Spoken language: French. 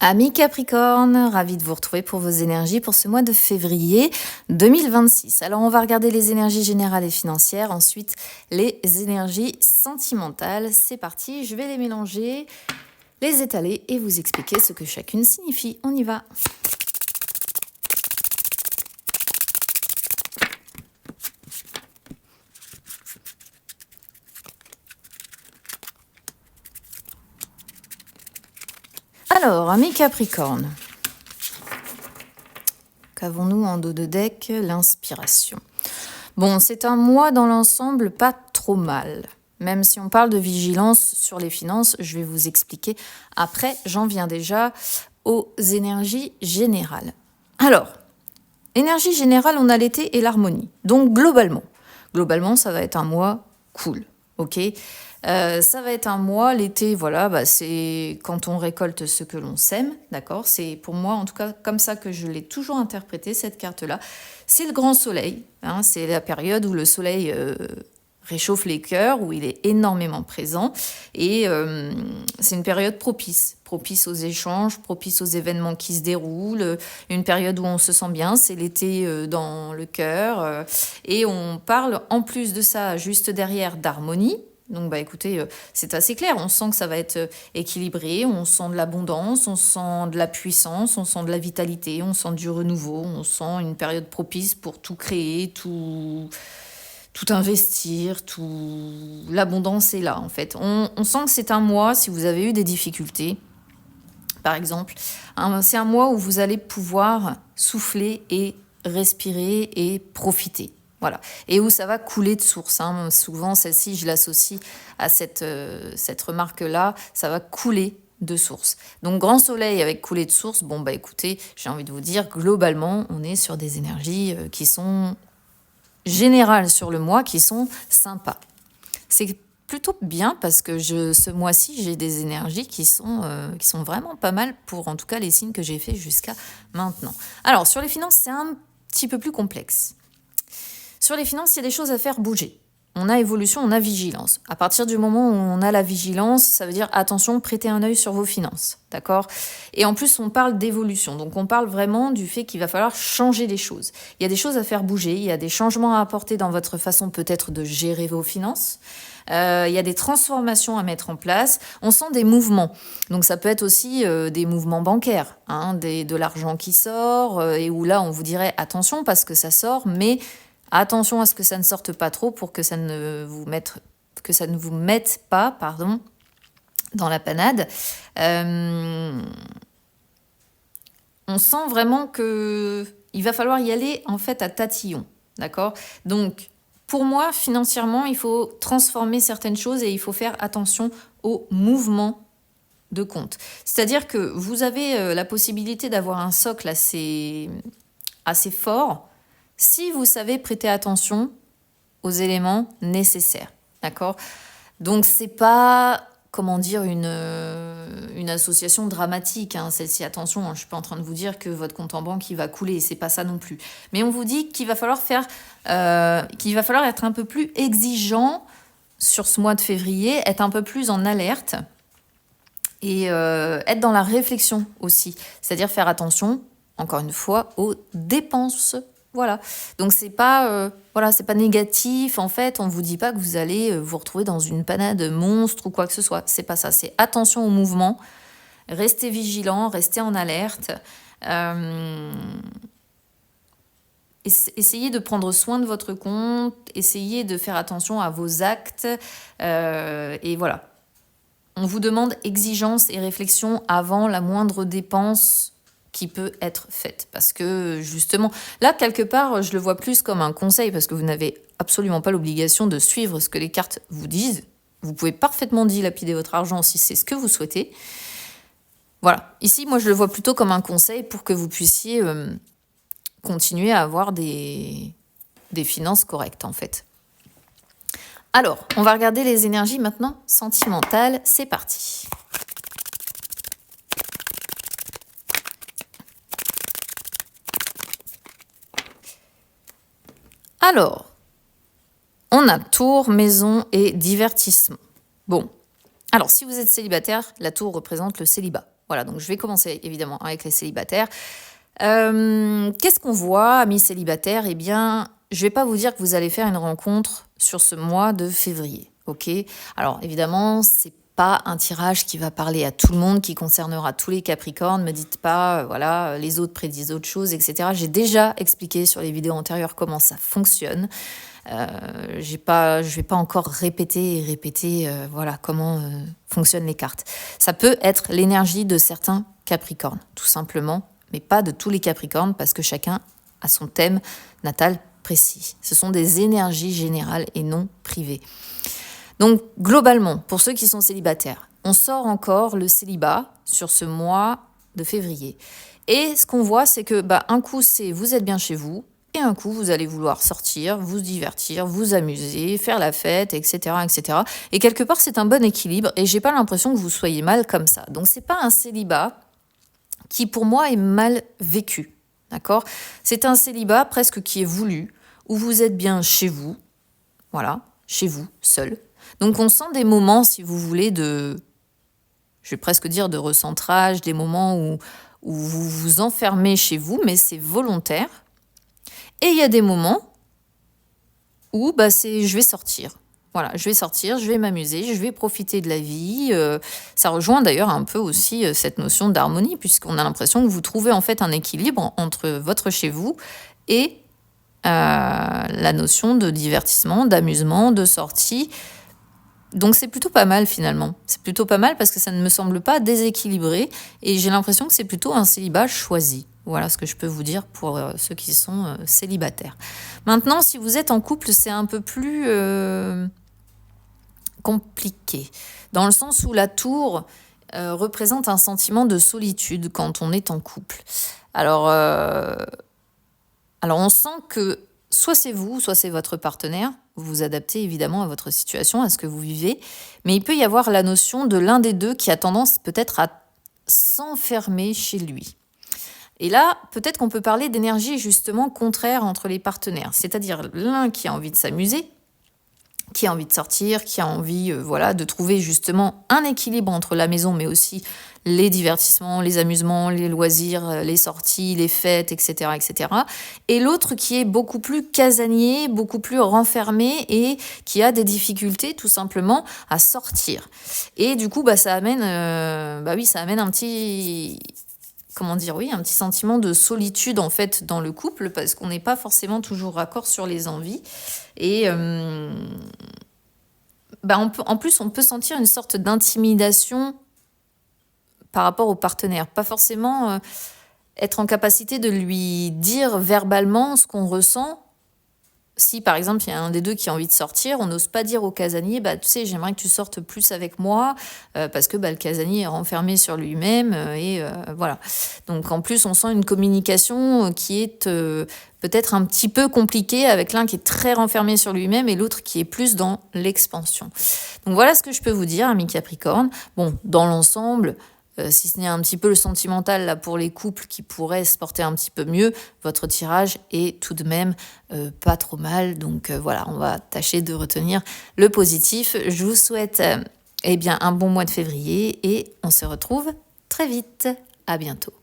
Amis Capricorne, ravi de vous retrouver pour vos énergies pour ce mois de février 2026. Alors on va regarder les énergies générales et financières, ensuite les énergies sentimentales. C'est parti, je vais les mélanger, les étaler et vous expliquer ce que chacune signifie. On y va. Alors, amis Capricorne, qu'avons-nous en dos de deck? L'inspiration. Bon, c'est un mois dans l'ensemble pas trop mal. Même si on parle de vigilance sur les finances, je vais vous expliquer. Après, j'en viens déjà aux énergies générales. Alors, énergie générale, on a l'été et l'harmonie. Donc, globalement, ça va être un mois cool, ok ? Ça va être un mois, l'été, voilà, c'est quand on récolte ce que l'on sème, d'accord? C'est pour moi, en tout cas, comme ça que je l'ai toujours interprété, cette carte-là. C'est le grand soleil, hein, c'est la période où le soleil réchauffe les cœurs, où il est énormément présent, et c'est une période propice aux échanges, propice aux événements qui se déroulent, une période où on se sent bien, c'est l'été dans le cœur, et on parle en plus de ça, juste derrière, d'harmonie. Donc, écoutez, c'est assez clair. On sent que ça va être équilibré, on sent de l'abondance, on sent de la puissance, on sent de la vitalité, on sent du renouveau, on sent une période propice pour tout créer, tout investir, l'abondance est là, en fait. On sent que c'est un mois, si vous avez eu des difficultés, par exemple, c'est un mois où vous allez pouvoir souffler et respirer et profiter. Voilà. Et où ça va couler de source. Hein. Souvent, celle-ci, je l'associe à cette remarque-là. Ça va couler de source. Donc, grand soleil avec couler de source. Bon, écoutez, j'ai envie de vous dire, globalement, on est sur des énergies qui sont générales sur le mois, qui sont sympas. C'est plutôt bien parce que ce mois-ci, j'ai des énergies qui sont vraiment pas mal pour, en tout cas, les signes que j'ai faits jusqu'à maintenant. Alors, sur les finances, c'est un petit peu plus complexe. Sur les finances, il y a des choses à faire bouger. On a évolution, on a vigilance. À partir du moment où on a la vigilance, ça veut dire attention, prêtez un œil sur vos finances, d'accord ? Et en plus, on parle d'évolution. Donc, on parle vraiment du fait qu'il va falloir changer les choses. Il y a des choses à faire bouger, il y a des changements à apporter dans votre façon peut-être de gérer vos finances. Il y a des transformations à mettre en place. On sent des mouvements. Donc, ça peut être aussi des mouvements bancaires, hein, de l'argent qui sort, et où là, on vous dirait attention parce que ça sort, mais attention à ce que ça ne sorte pas trop pour que ça ne vous mette pas, dans la panade. On sent vraiment que il va falloir y aller en fait à tatillon, d'accord ? Donc pour moi, financièrement, il faut transformer certaines choses et il faut faire attention aux mouvements de compte. C'est-à-dire que vous avez la possibilité d'avoir un socle assez fort si vous savez prêter attention aux éléments nécessaires, d'accord ? Donc, c'est pas, une association dramatique, hein, celle-ci, attention, hein, je suis pas en train de vous dire que votre compte en banque, il va couler, c'est pas ça non plus. Mais on vous dit qu'il va falloir être un peu plus exigeant sur ce mois de février, être un peu plus en alerte et être dans la réflexion aussi, c'est-à-dire faire attention, encore une fois, aux dépenses. Voilà, donc c'est pas négatif en fait, on vous dit pas que vous allez vous retrouver dans une panade monstre ou quoi que ce soit, c'est pas ça, c'est attention au mouvement, restez vigilant, restez en alerte, essayez de prendre soin de votre compte, essayez de faire attention à vos actes, et voilà. On vous demande exigence et réflexion avant la moindre dépense qui peut être faite. Parce que justement, là, quelque part, je le vois plus comme un conseil, parce que vous n'avez absolument pas l'obligation de suivre ce que les cartes vous disent. Vous pouvez parfaitement dilapider votre argent si c'est ce que vous souhaitez. Voilà. Ici, moi, je le vois plutôt comme un conseil pour que vous puissiez continuer à avoir des finances correctes, en fait. Alors, on va regarder les énergies maintenant sentimentales. C'est parti. Alors, on a tour, maison et divertissement. Bon, alors si vous êtes célibataire, la tour représente le célibat. Voilà, donc je vais commencer évidemment avec les célibataires. Qu'est-ce qu'on voit, amis célibataires? Eh bien, je vais pas vous dire que vous allez faire une rencontre sur ce mois de février, ok? Alors évidemment, c'est pas un tirage qui va parler à tout le monde, qui concernera tous les Capricornes. Me dites pas, voilà, les autres prédisent autre chose, etc. J'ai déjà expliqué sur les vidéos antérieures comment ça fonctionne. Je vais pas encore répéter et répéter, voilà, comment fonctionnent les cartes. Ça peut être l'énergie de certains Capricornes, tout simplement, mais pas de tous les Capricornes, parce que chacun a son thème natal précis. Ce sont des énergies générales et non privées. Donc, globalement, pour ceux qui sont célibataires, on sort encore le célibat sur ce mois de février. Et ce qu'on voit, c'est que un coup, c'est vous êtes bien chez vous, et un coup, vous allez vouloir sortir, vous divertir, vous amuser, faire la fête, etc., etc. Et quelque part, c'est un bon équilibre, et j'ai pas l'impression que vous soyez mal comme ça. Donc, c'est pas un célibat qui, pour moi, est mal vécu, d'accord? C'est un célibat presque qui est voulu, où vous êtes bien chez vous, voilà, chez vous, seul. Donc, on sent des moments, si vous voulez, je vais presque dire de recentrage, des moments où vous vous enfermez chez vous, mais c'est volontaire. Et il y a des moments où je vais sortir. Voilà, je vais sortir, je vais m'amuser, je vais profiter de la vie. Ça rejoint d'ailleurs un peu aussi cette notion d'harmonie, puisqu'on a l'impression que vous trouvez en fait un équilibre entre votre chez vous et la notion de divertissement, d'amusement, de sortie. Donc c'est plutôt pas mal finalement. C'est plutôt pas mal parce que ça ne me semble pas déséquilibré et j'ai l'impression que c'est plutôt un célibat choisi. Voilà ce que je peux vous dire pour ceux qui sont célibataires. Maintenant, si vous êtes en couple, c'est un peu plus compliqué. Dans le sens où la tour représente un sentiment de solitude quand on est en couple. Alors on sent que soit c'est vous, soit c'est votre partenaire. Vous vous adaptez évidemment à votre situation, à ce que vous vivez. Mais il peut y avoir la notion de l'un des deux qui a tendance peut-être à s'enfermer chez lui. Et là, peut-être qu'on peut parler d'énergie justement contraire entre les partenaires. C'est-à-dire l'un qui a envie de s'amuser, qui a envie de sortir, qui a envie de trouver justement un équilibre entre la maison, mais aussi les divertissements, les amusements, les loisirs, les sorties, les fêtes, etc., etc. Et l'autre qui est beaucoup plus casanier, beaucoup plus renfermé et qui a des difficultés tout simplement à sortir. Et du coup, ça amène un petit... un petit sentiment de solitude en fait dans le couple parce qu'on n'est pas forcément toujours raccord sur les envies. Et en plus, on peut sentir une sorte d'intimidation par rapport au partenaire. Pas forcément être en capacité de lui dire verbalement ce qu'on ressent. Si, par exemple, il y a un des deux qui a envie de sortir, on n'ose pas dire au casanier, tu sais, j'aimerais que tu sortes plus avec moi, parce que le casanier est renfermé sur lui-même, voilà. Donc, en plus, on sent une communication qui est peut-être un petit peu compliquée, avec l'un qui est très renfermé sur lui-même et l'autre qui est plus dans l'expansion. Donc, voilà ce que je peux vous dire, amis Capricorne. Bon, dans l'ensemble... si ce n'est un petit peu le sentimental là, pour les couples qui pourraient se porter un petit peu mieux, votre tirage est tout de même pas trop mal. Donc voilà, on va tâcher de retenir le positif. Je vous souhaite un bon mois de février et on se retrouve très vite. À bientôt.